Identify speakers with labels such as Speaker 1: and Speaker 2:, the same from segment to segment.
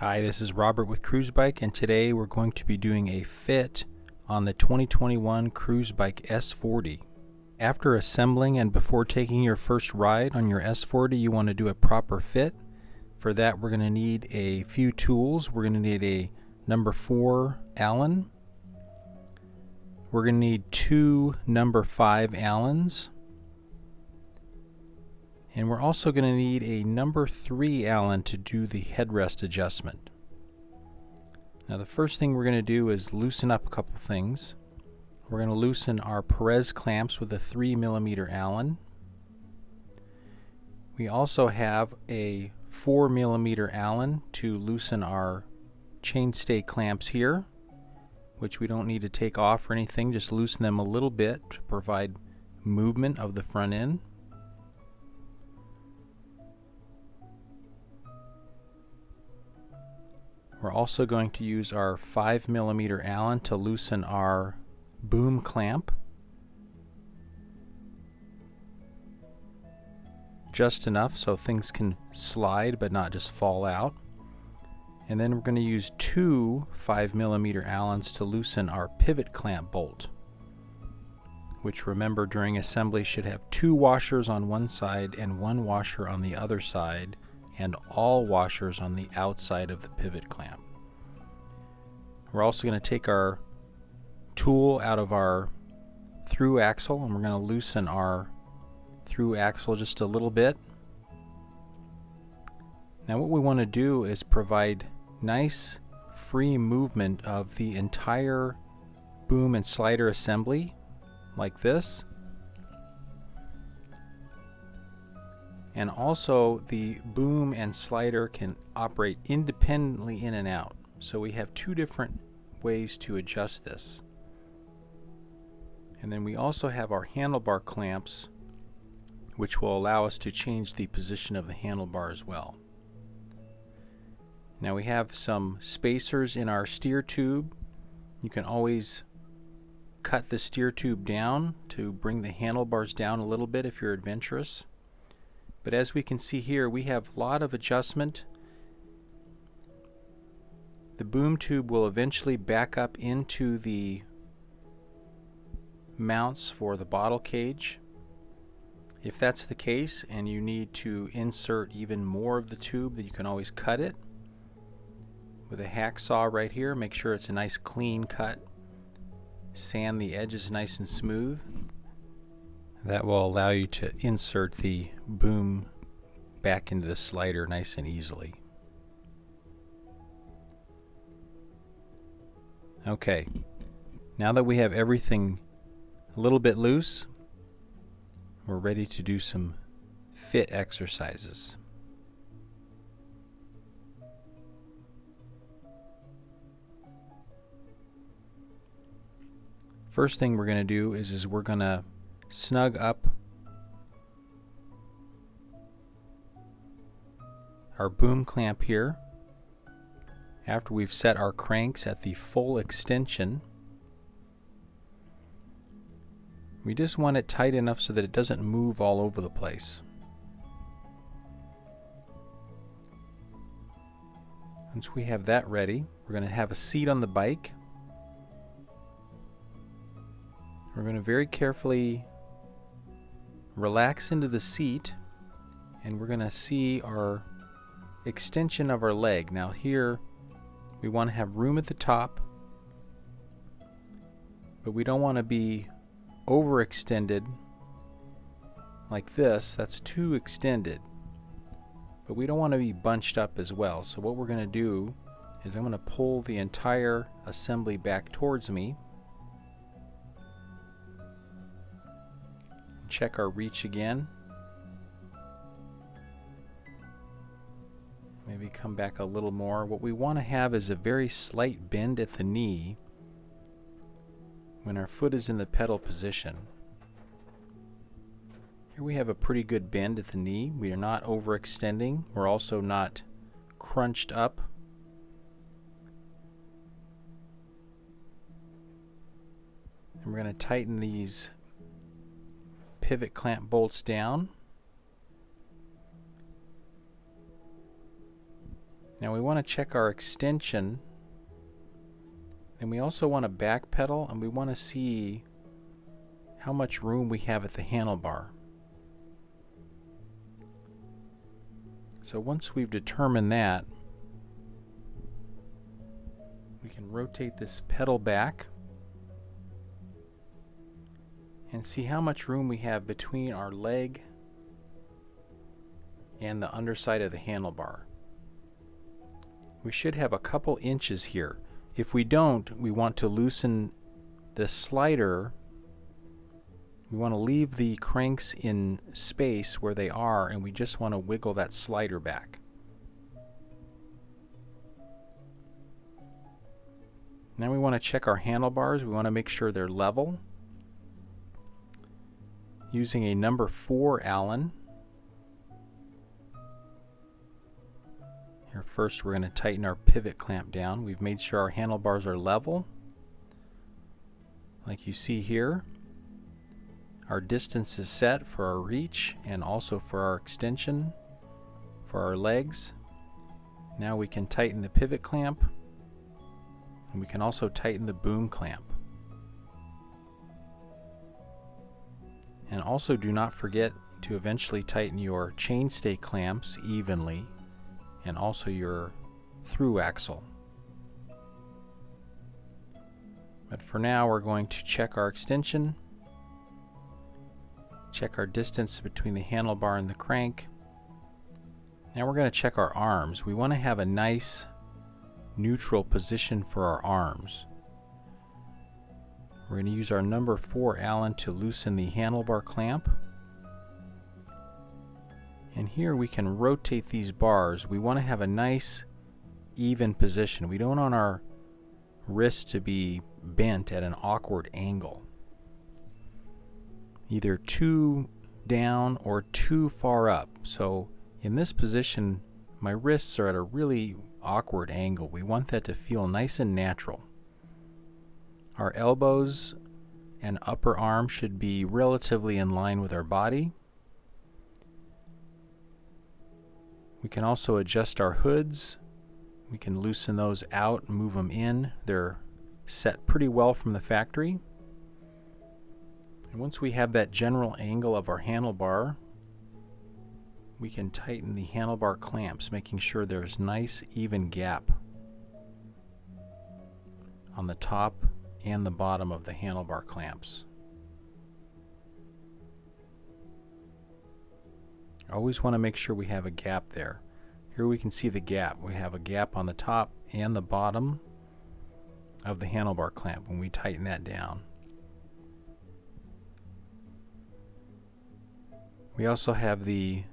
Speaker 1: Hi, this is Robert with Cruzbike, and today we're going to be doing a fit on the 2021 Cruzbike S40. After assembling and before taking your first ride on your S40, you want to do a proper fit. For that, we're going to need a few tools. We're going to need a number 4 Allen. We're going to need 2 number 5 Allens. And we're also going to need a number 3 Allen to do the headrest adjustment. Now the first thing we're going to do is loosen up a couple things. We're going to loosen our Perez clamps with a 3mm Allen. We also have a 4mm Allen to loosen our chainstay clamps here, which we don't need to take off or anything, just loosen them a little bit to provide movement of the front end. We're also going to use our 5mm Allen to loosen our boom clamp. Just enough so things can slide but not just fall out. And then we're going to use 2 5mm Allens to loosen our pivot clamp bolt, which, remember, during assembly should have 2 washers on one side and 1 washer on the other side, and all washers on the outside of the pivot clamp. We're also going to take our tool out of our through axle and we're going to loosen our through axle just a little bit. Now what we want to do is provide nice free movement of the entire boom and slider assembly like this. And also the boom and slider can operate independently in and out. So we have 2 different ways to adjust this. And then we also have our handlebar clamps, which will allow us to change the position of the handlebar as well. Now we have some spacers in our steer tube. You can always cut the steer tube down to bring the handlebars down a little bit if you're adventurous. But as we can see here, we have a lot of adjustment. The boom tube will eventually back up into the mounts for the bottle cage. If that's the case and you need to insert even more of the tube, then you can always cut it with a hacksaw right here. Make sure it's a nice clean cut. Sand the edges nice and smooth. That will allow you to insert the boom back into the slider nice and easily. Okay, now that we have everything a little bit loose, we're ready to do some fit exercises. First thing we're going to do is we're going to snug up our boom clamp here. After we've set our cranks at the full extension, we just want it tight enough so that it doesn't move all over the place. Once we have that ready, we're going to have a seat on the bike. We're going to very carefully relax into the seat, and we're going to see our extension of our leg. Now here we want to have room at the top, but we don't want to be overextended like this. That's too extended. But we don't want to be bunched up as well. So what we're going to do is I'm going to pull the entire assembly back towards me. Check our reach again. Maybe come back a little more. What we want to have is a very slight bend at the knee when our foot is in the pedal position. Here we have a pretty good bend at the knee. We are not overextending. We're also not crunched up. And we're going to tighten these pivot clamp bolts down. Now we want to check our extension, and we also want to back pedal, and we want to see how much room we have at the handlebar. So once we've determined that, we can rotate this pedal back and see how much room we have between our leg and the underside of the handlebar. We should have a couple inches here. If we don't, we want to loosen the slider. We want to leave the cranks in space where they are, and we just want to wiggle that slider back. Now we want to check our handlebars. We want to make sure they're level. Using a number 4 Allen. Here first we're going to tighten our pivot clamp down. We've made sure our handlebars are level, like you see here. Our distance is set for our reach and also for our extension for our legs. Now we can tighten the pivot clamp, and we can also tighten the boom clamp. And also do not forget to eventually tighten your chainstay clamps evenly, and also your through axle. But for now we're going to check our extension, check our distance between the handlebar and the crank. Now we're going to check our arms. We want to have a nice neutral position for our arms. We're going to use our number 4 Allen to loosen the handlebar clamp. And here we can rotate these bars. We want to have a nice even position. We don't want our wrists to be bent at an awkward angle, either too down or too far up. So in this position, my wrists are at a really awkward angle. We want that to feel nice and natural. Our elbows and upper arm should be relatively in line with our body. We can also adjust our hoods. We can loosen those out and move them in. They're set pretty well from the factory. And once we have that general angle of our handlebar, we can tighten the handlebar clamps, making sure there's nice even gap on the top and the bottom of the handlebar clamps. Always want to make sure we have a gap there. Here we can see the gap. We have a gap on the top and the bottom of the handlebar clamp when we tighten that down. We also have the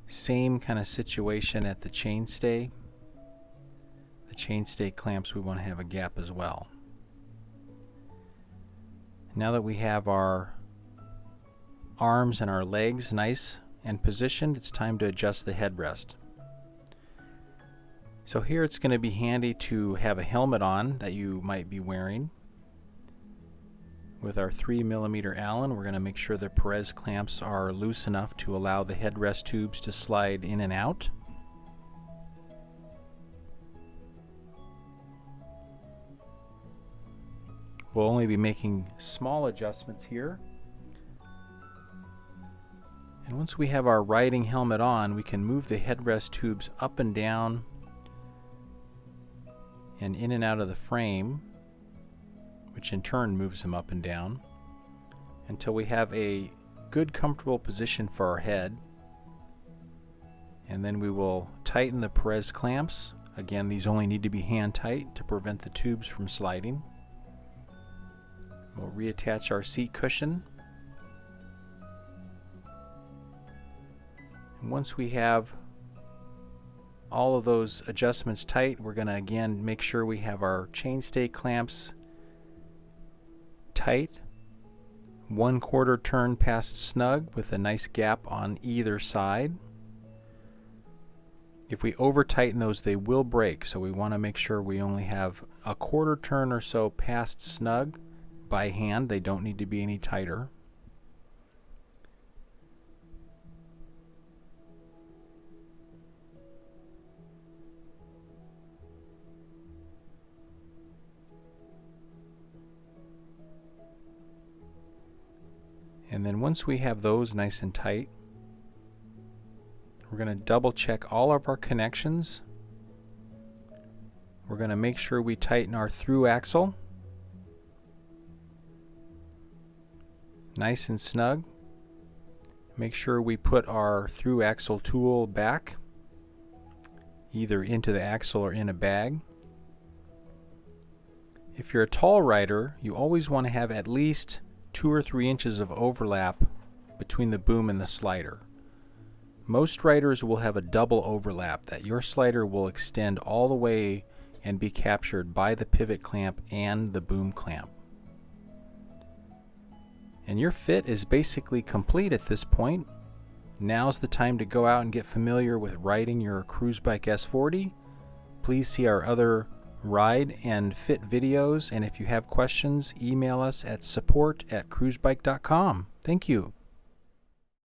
Speaker 1: same kind of situation at the chainstay. The chainstay clamps, we want to have a gap as well. Now that we have our arms and our legs nice and positioned, it's time to adjust the headrest. So here it's going to be handy to have a helmet on that you might be wearing. With our 3mm Allen, we're going to make sure the Perez clamps are loose enough to allow the headrest tubes to slide in and out. We'll only be making small adjustments here. And once we have our riding helmet on, we can move the headrest tubes up and down and in and out of the frame, which in turn moves them up and down until we have a good comfortable position for our head. And then we will tighten the Perez clamps. Again, these only need to be hand tight to prevent the tubes from sliding. We'll reattach our seat cushion. And once we have all of those adjustments tight, we're going to again make sure we have our chainstay clamps tight, 1/4 turn past snug with a nice gap on either side. If we over tighten those, they will break, so we want to make sure we only have a 1/4 turn or so past snug by hand. They don't need to be any tighter. And then once we have those nice and tight, we're going to double check all of our connections. We're going to make sure we tighten our through axle nice and snug. Make sure we put our through axle tool back, either into the axle or in a bag. If you're a tall rider, you always want to have at least 2 or 3 inches of overlap between the boom and the slider. Most riders will have a double overlap, that your slider will extend all the way and be captured by the pivot clamp and the boom clamp. And your fit is basically complete at this point. Now's the time to go out and get familiar with riding your Cruzbike S40. Please see our other ride and fit videos, and if you have questions, email us at support@cruzbike.com. Thank you.